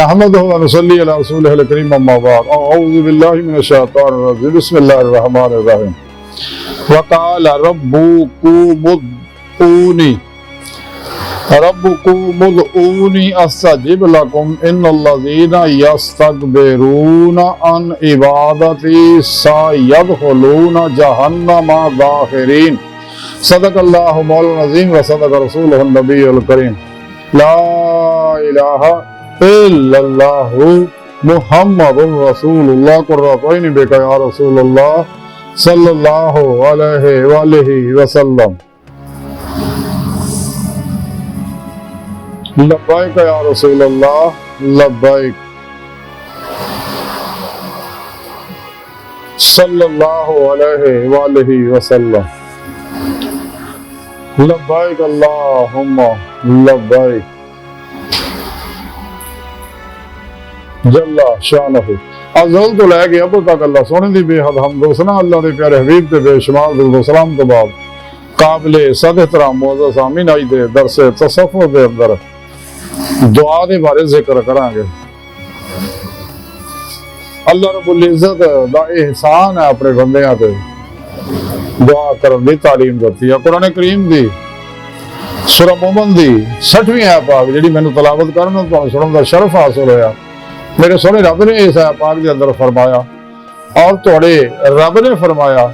नहमदुहु व नसल्ली अला रसूलिहिल करीम अम्मा बाद अऊज़ु बिल्लाहि मिनश शैतानिर रजीम बिस्मिल्लाहिर रहमानिर रहीम व क़ाल रब्बुकुमुदऊनी अस्तजिब लकुम इन्नल्लज़ीना यस्तकबिरूना अन इबादती सयदखुलूना जहन्नम दाखिरीन सदक़ल्लाहु मौलाना अज़ीम व सदक़ रसूलुहुन नबियुल करीम ला इलाहा इल्लल्लाहु मुहम्मदुर रसूलुल्लाह कुर्रतुन बिका या रसूलुल्लाह सल्लल्लाहु अलैहि वसल्लम लब्बैक या रसूलल्लाह लब्बैक सल्लल्लाहु अलैहि वसल्लम लब्बैक अल्लाहुम्मा लब्बैक जल्ला शानहु अज़ल तो लैके अब तक अल्लाह सोने दी बेहद हमद हुसना अल्लाह दे प्यारे हबीब ते बेशुमार दुरूद सलाम तो बाद काबिले सद एहतराम मुअज़्ज़ज़ आमीन आई दे दरस तसव्वुफ़ दे अंदर दुआ दे बारे जिक्र करांगे। अल्लाह रब्बुल इज़्ज़त दा एहसान है अपने बंदियां ते दुआ करन दी तालीम दित्ती है। कुरान करीम दी सूरा मोमिन दी 60वीं आयत पाक जिहड़ी मैनूं तलावत करन तुहानूं सुणन दा शरफ हासिल होया। मेरे सोहने रब ने इस आयत पाक के अंदर फरमाया और तुहाडे रब ने फरमाया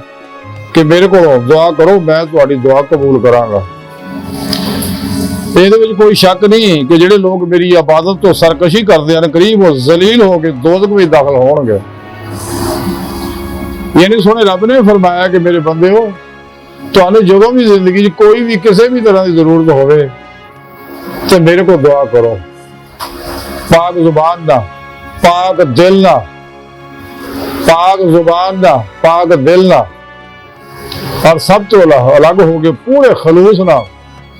कि मेरे को दुआ करो मैं तुहाडी दुआ कबूल करांगा। ਇਹਦੇ ਵਿੱਚ कोई शक नहीं कि ਜਿਹੜੇ लोग मेरी इबादत तो सरकशी करते हैं करीब वो जलील होकर दोज़ख में दाखिल होंगे। यानी सोने रब ने फरमाया कि मेरे बंदे हो तुहानू जो भी जिंदगी कोई भी किसी भी तरह की जरूरत होवे तो मेरे को दुआ करो पाक जुबान ना पाक दिल ना पाक जुबान ना पाक दिल ना और सब तो अलग हो गए पूरे खलूस ना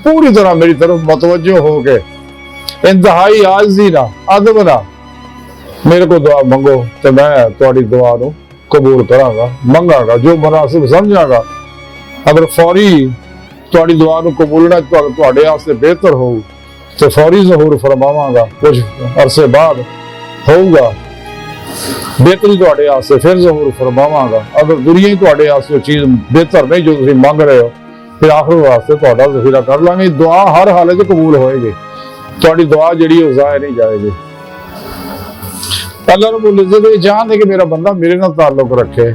पूरी तरह मेरी तरफ मतवज्जो हो के इंतहाई आज़ी ना अदब ना मेरे को दुआ मंगो तो मैं तुहाडी दुआ नूं कबूल करांगा मंगांगा जो मुनासिब समझांगा। अगर फौरी तुहाडी दुआ नूं कबूलना तुहाडे वास्ते बेहतर हो तो फौरी ज़हूर फरमावांगा कुछ अरसे बाद होगा बेहतरी तुहाडे वास्ते फिर ज़हूर फरमावांगा। अगर दुनिया ही तुहाडे वास्ते चीज़ बेहतर नहीं जो तुसीं मंग रहे हो फिर आखिर वास्ते तुहाडा ज़ख़ीरा कर लांगे। दुआ हर हालत च कबूल होएगी तुहाडी दुआ जिहड़ी ओ ज़ाया नहीं जाएगी। अल्लाह रब्बुल इज़्ज़त ये चाहते कि मेरा बंदा मेरे नाल ताल्लुक रखे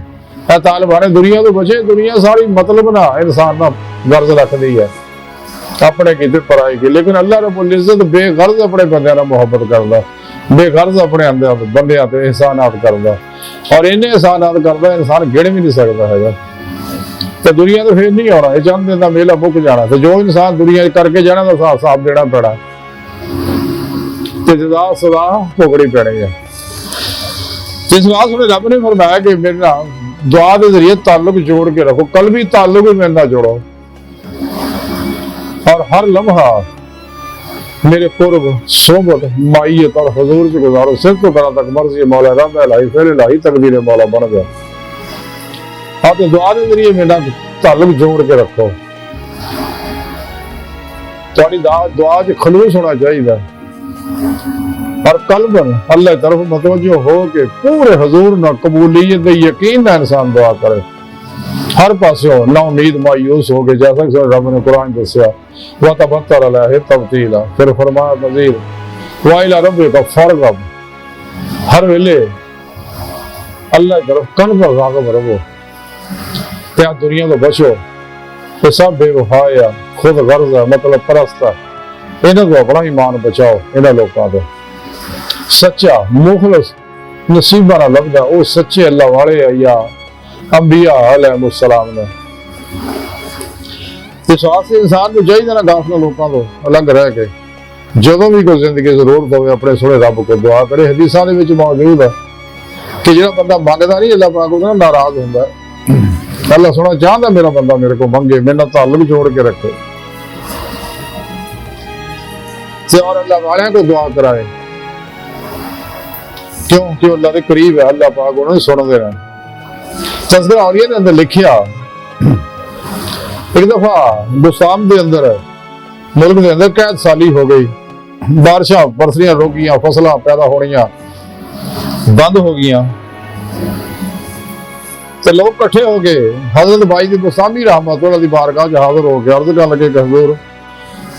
तालिबाने दुनिया तो बचे दुनिया सारी मतलब ना इंसान ना गर्ज रखती है अपने किते पराई की लेकिन अल्लाह रब्बुल इज़्ज़त बेगर्ज अपने बंदे नाल मोहब्बत करदा बेगर्ज अपने बंदे ते एहसानात करदा और इन्ने एहसानात करदा इंसान गिण भी नहीं सकता है। तो दुनिया तो फिर नहीं आना ये चंद दिन का मेला मुक जाना तो जो इंसान दुनिया करके जाना तो हिसाब देना पैना तो जदा सदा भुगनी पैनी है। इस बात सुने रब ने फरमाया कि मेरे नाल दुआ के जरिए ताल्लुक जोड़ के रखो कल भी ताल्लुक भी मेरे नाल जोड़ो और हर लम्हा मेरे कुर्ब सोबत माइयत और हुजूर से गुजारो सिर तो करा तक मर्जी मौला रब इलाही फिर इलाही तकदीर मौला बन गया। हाँ तो दुआ के जरिए मेरा ताल्लुक जोड़ के रखो तुहाडी दुआ च खलूस होना चाहिए और कल्बन अल्लाह की तरफ मतवज्जो हो के पूरे हुजूर ना कबूलियत दे यकीन ना इंसान दुआ करे हर पासों ना उम्मीद मायूस हो गए जैसा कि रब ने कुरान दस्या व तबत्तर अलैहि तबतीला फिर फरमाया मज़ीद व इला रब्बिका फरगब हर वेले अल्लाह की तरफ कन पर राग़ब रहो क्या दुनिया तो बचो तो सब बेवफाया खुद गर्ज है मतलब परस्त है इन्हों को अपना ईमान बचाओ इन्होंने लोगों को सच्चा मुखलस नसीबा ना लगता वो सच्चे अल्लाह वाले है या अंबिया अलैहिस्सलाम ने इस वास्ते इंसान को चाहिए ना गाफला लोगों को अलग रह के जो भी कोई जिंदगी जरूरत हो अपने सोने रब को दुआ करे। हदीसां दे विच मौजूद है कि जो बंदा मंगता नहीं अल्लाह पाक उसदा नाराज होंदा है। अल्लाह सोना चाहता मेरा बंदा मेरे को मंगे मेरे नाल ताल्लुक जोड़ के रखे और अल्लाह वाले को दुआ कराए क्यों कि अल्लाह के करीब है अल्लाह पाक उन्हें सुन देना। तज़किरा औलिया के अंदर लिखिया एक दफा गुस्साम के अंदर मुल्क के अंदर कैद साली हो गई बारिशां बरसनियां रुक गईयां, फसलां पैदा होनियां बंद हो गईयां। ते लोग इकट्ठे हो गए हजरत बाई दी बुस्तामी रहमतुल्लाह दी बारगाह च हाजिर हो गए। अर्ज कर लगे कि हुजूर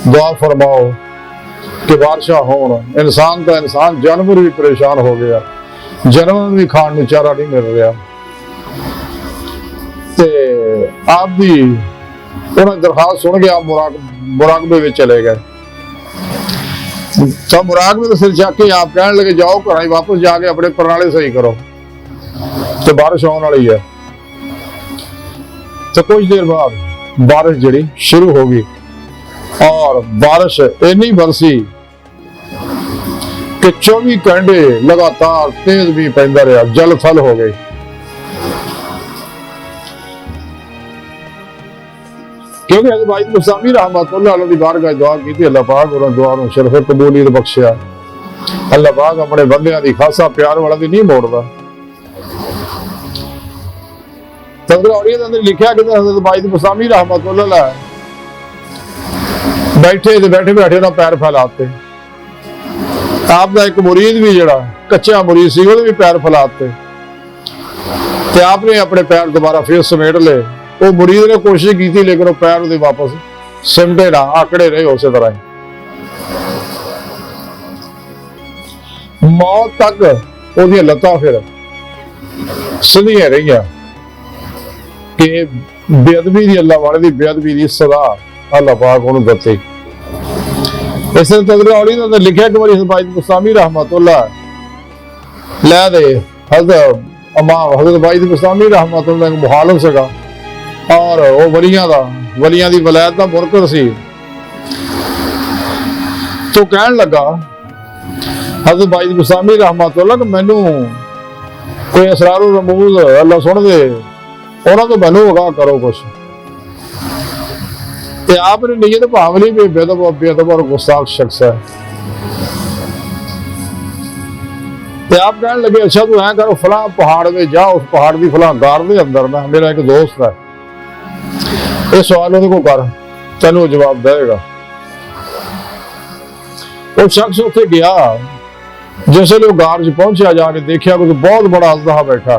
दुआ फरमाओ कि बारिशां होण। इंसान का इंसान जानवर भी परेशान हो गया, जानवर भी खाण नूं चारा नहीं मिल रहा। ते आप भी उन्हें दरखास्त सुन के आप मुराकबे में चले गए। तो मुराकबे सिर चक के आप कहने लगे जाओ घर वापस जाके अपने प्रणाली सही करो, तो बारिश आने वाली है। तो कुछ देर बाद बारिश जड़ी शुरू हो गई और बारिश इन्नी बरसी कि 24 घंटे लगातार तेज भी पैंदा रहा, जल थल हो गई। क्योंकि हज़रत बाई बुस्तामी रहमतुल्लाह अलैह दी बारगाह दुआ की थी, अल्लाह पाक उन्होंने दुआ नूं शरफ कबूलियत बख्शिया। अल्लाह पाक अपने बंदियां दी खासा प्यार वाला दी नहीं मोड़दा। तज़किरा दे अंदर लिखिया कि हज़रत बाई बुस्तामी रहमतुल्लाह बैठे बैठे ना पैर फैलाते। आपका एक मुरीद भी जड़ा कच्चा मुरीद सी भी पैर फैलाते, ते आपने अपने पैर दोबारा फिर समेट ले। वो मुरीद ने कोशिश की थी लेकिन वो पैर उहदे वापस सिमटे ना, आकड़े रहे उस तरह ही। मौत तक उहदी लत्तां फिर सीधियां रहियां कि बेअदबी दी अल्लाह वाले दी बेअदबी दी सदा अल्लाह पाक उहनूं दत्ती। इस तज़किरा ने लिखिया कि बाई हज़रत बुस्तामी रहमतुल्लाह लै दे हज़रत बाई बुस्तामी रहमतुल्लाह एक मुखालिफ सगा और वो वलियां दी वलायत दा मुनकर सी। तो कहन लगा हज़रत बाई बुस्तामी रहमतुल्लाह कि मैनू कोई असरार रमूज अल्लाह सुन दे, उन्होंने तो मैनू आगाह करो कुछ। ते आपने नीयत भाव ली भी बेअदब और गुस्ताख शख्स है। ते आप कहने लगे अच्छा तू ऐ करो फलां पहाड़ में जा, उस पहाड़ की फलां गार दे अंदर ना मेरा एक दोस्त है, ये सवाल उन्हें को कर, तेन जवाब देगा। वो शख्स उत्थे गया, जिसले वो गार च पहुंचा जाके देखा कुछ बहुत बड़ा अजदहा बैठा,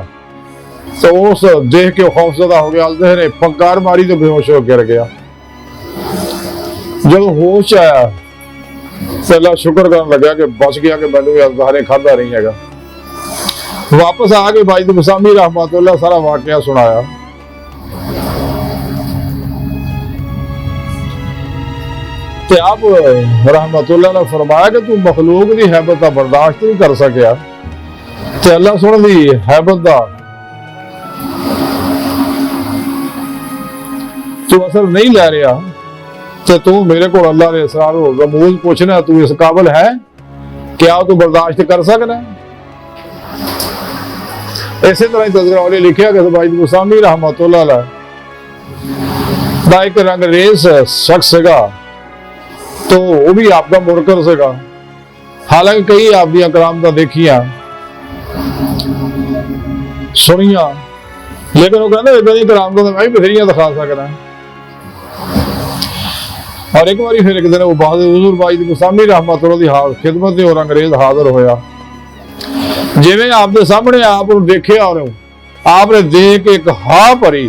तो उस देख के खौफजदा हो गया। अजदहे ने फंकार मारी तो बेहोश हो गिर गया। जब होश आया तो अल्लाह शुक्र करने लगा कि बच गया कि मैनू अजदहा ने खाधा नहीं है। वापस आके बाई बुस्तामी रहमतुल्लाह सारा वाकया सुनाया। ते आप रहमतुल्लाह ने फरमाया कि तू मखलूक की हैबत का बर्दाश्त नहीं कर सकिया, ते अल्लाह सुन दी हैबत का तू असर नहीं लै रहा, तो तू मेरे को अल्लाह ने असरार रमूज पूछना तू इस काबिल है, क्या तू बर्दाश्त कर सकना। इसी तरह तज़किरा ने लिखिया कि बाई बुस्तामी रहमतुल्लाह दा एक रंगरेज शख्स सीगा, तो वो भी आपका मुनकर सीगा। हालांकि कई आप दी करामतां देखियां सुनिया, लेकिन वो कहते इदां दी करामतां मैं भी बथेरियां दिखा सकना। और एक बार फिर एक दिन वो बहादुर हुजूर बाई बुस्तामी रहमतुल्लाह दी खिदमत में और अंग्रेज हाजिर होया। जिवें आपके सामने आप देखिया और आपने देख के एक हा भरी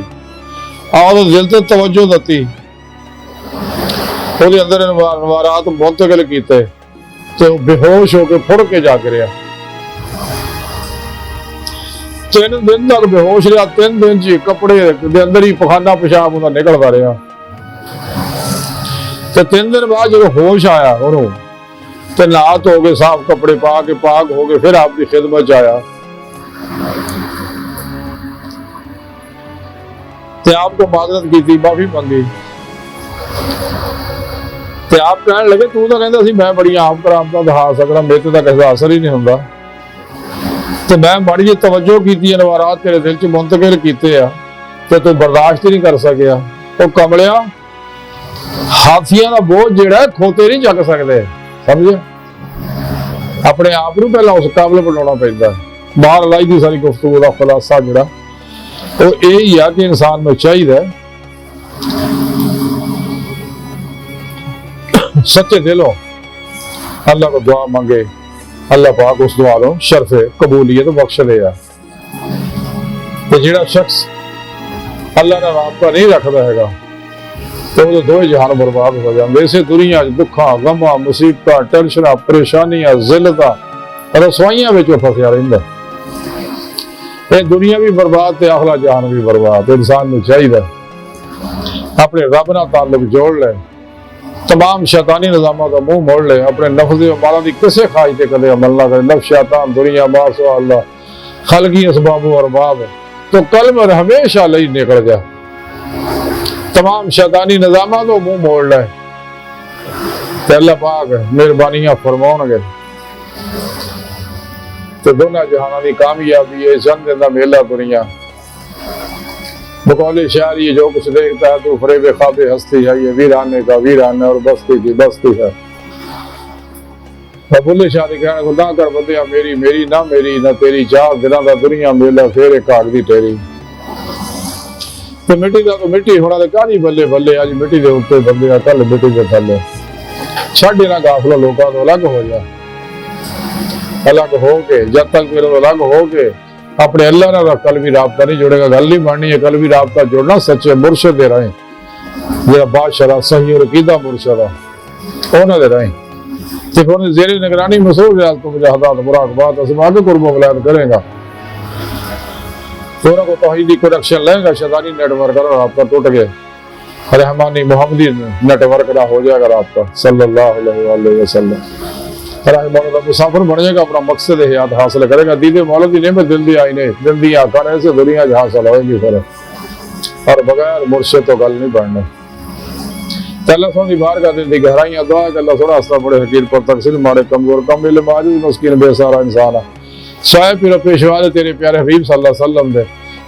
और दिल से तवज्जो दी, ਉਹਦੇ ਅੰਦਰ ਨਵਾਰਾਤ ਮੁੰਤਕਿਲ ਕੀਤੇ ਤੇ ਉਹ ਬੇਹੋਸ਼ ਹੋ ਕੇ ਫੁੜ ਕੇ ਜਾਗ ਰਿਹਾ। 3 ਦਿਨ ਤੱਕ ਬੇਹੋਸ਼ ਰਿਹਾ। 3 ਦਿਨ ਚ ਕੱਪੜੇ ਦੇ ਅੰਦਰ ਹੀ ਪਖਾਨਾ ਪਿਸ਼ਾਬ ਉਹਦਾ ਨਿਕਲਦਾ ਰਿਹਾ। ਤੇ 3 ਦਿਨ ਬਾਅਦ ਜਦੋਂ ਹੋਸ਼ ਆਇਆ ਉਹਨੂੰ ਤੇ ਨਹਾ ਧੋ ਕੇ ਸਾਫ ਕੱਪੜੇ ਪਾ ਕੇ ਪਾਕ ਹੋ ਕੇ ਫਿਰ ਆਪ ਦੀ ਖਿਦਮਤ ਚ ਆਇਆ ਤੇ ਆਪ को माजरत की, माफी मंगी। ते आप कहने लगे तू तो कहता सी मैं बड़ी आम करामतां दिखा सकदा, मेरे ते तां किसी दा असर ही नहीं हुंदा, ते मैं बड़ी जी तवज्जो कीती, नवारात तेरे दिल च मुंतकिल कीते आ ते तू बर्दाश्त ही नहीं कर सकिया। ओ कमलिया, हाथियां दा बोझ जिहड़ा खोते नहीं चक सकदे, समझे। अपने आप नूं पहलां उस काबिल बनाउणा पैंदा। बाहर अल्लाह दी सारी गुफ्तगू दा खुलासा जिहड़ा ਉਹ ਇਹ ਹੀ ਆ ਕਿ ਇਨਸਾਨ ਨੂੰ ਚਾਹੀਦਾ ਸੱਚੇ ਦਿਲੋਂ अल्लाह को दुआ मंगे, अल्लाह पाक उस दुआ को शर्फे कबूलियत बख्श दिया। तो जिहड़ा शख्स अल्लाह का राबता नहीं रखता है तो वो दो जहान बर्बाद हो जाते। इसे दुनिया दुखा गमा मुसीबत टेंशन परेशानियां जिल्लतां रसवाइयां में फसिया रहिंदा। ये दुनिया भी बर्बाद ते आखला जहान भी बर्बाद। इंसान को चाहिए अपने रब नाल ताल्लुक जोड़ ले, तमाम शैतानी निजामों का मुंह मोड़ ले, अपने नफ्स माला की किसी ख्वाहिश से कदे अमल ना करे। नफ्स शैतान दुनिया मासो अल्लाह खलकी असबाबो अरबाब, तो कल में हमेशा लई निकल जा। तमाम शैतानी निजामों को मुंह मोड़ ले ते अल्लाह पाक मेहरबानियां फरमाउणगे। तो दोनों जहाना की कामयाबी है जन्नत दा मेला दुनिया। बकौले शायरी जो कुछ देखता है तो फरेब ख्वाब हस्ती है, ये वीराने का वीराना और बस्ती की बस्ती है। बुल्ले शाह कहने को ना कर बंदिया मेरी मेरी ना मेरी ना तेरी, चार दिनों का दुनिया मेला फिर एक काग दी तेरी। तो मिट्टी का तो मिट्टी होना तो काली बल्ले बल्ले, अज मिट्टी के उत्ते बंदे कल मिट्टी के थले। छड़ ना गाफला लोगों तो अलग हो जा, अलग हो के जब तक फिर अलग हो के अपने अल्लाह ना कल भी राबता नहीं जुड़ेगा। गल नहीं बननी है, कल भी राबता जुड़ना सच्चे मुर्शद दे रहे जो बादशाह सही और अकीदा मुर्शद है उन्होंने रहे जेरे निगरानी मसरूफ है। तो मुजाहदात मुराकबात असमागे कुर्ब वलायत करेगा तो उन्होंने को तौहीदी कनेक्शन लेगा। शैतानी नेटवर्क का राबता टूट गया, रहमानी मोहम्मदी नेटवर्क का हो जाएगा राबता। सल्लल्लाहु अलैहि वसल्लम मुसाफिर बन जाएगा, अपना मकसद हयात हासिल करेगा। दीदे मौलद की नेमत दिल दी आई ने दिल दी आंखा ने से दुनिया हासिल होगी फिर, और बगैर मुर्शिद तो गल नहीं बननी। अल्लाह सोनी बार का दिन दी गहराइयां दुआ कि अल्लाह सोना आस्था बड़े हकीर पर तकसीर मारे कमजोर कम मिले माजूद मस्कीन बेसहारा इंसान है। शायद फिर पेशवा दे तेरे प्यारे हबीब सल्लल्लाहु अलैहि वसल्लम दे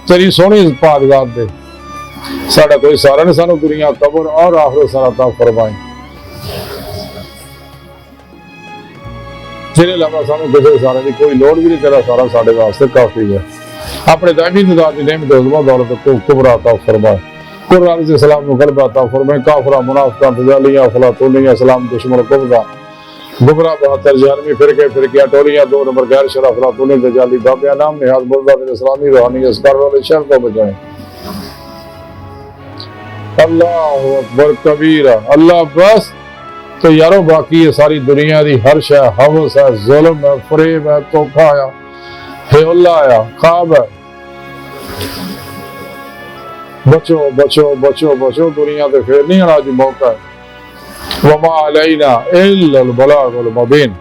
तेरी सोहनी पाक जात दे साडा कोई सारा नहीं, सानू दुनिया कब्र और आखिरत सारा अता फरमाए। जिहदे अलावा सानू किसी सारे की कोई लोड़ भी नहीं, तेरा सारा साडे वास्ते काफी है। अपने दायमी इंतजार की नेमत उज़मा दौलत को कुबरा अता फरमाए। कुरान से सलाम को गलबा अता फरमाए। काफरा मुनाफिका तजालियां फलातूनियां सलाम दुश्मन कुबरा गुबरा बहत्तर जहनमी फिरके टोलियां दो नंबर गैर शरा फलातूनी तजाली बाबिया नाम निहाज मुर्दा बिन इस्लामी रूहानी अस्कार वाले शर को बचाएं। अल्लाह अकबर कबीरा। अल्लाह बस तो यारो बाकी है सारी दुनिया की हर शय हवस है, जुल्म है, फरेब है, धोखा आया हेला आया ख्वाब है। बचो बचो बचो बचो दुनिया ते फिर नहीं आना। अज मौका है। वमा अलैना इल्लल बलागुल मुबीन।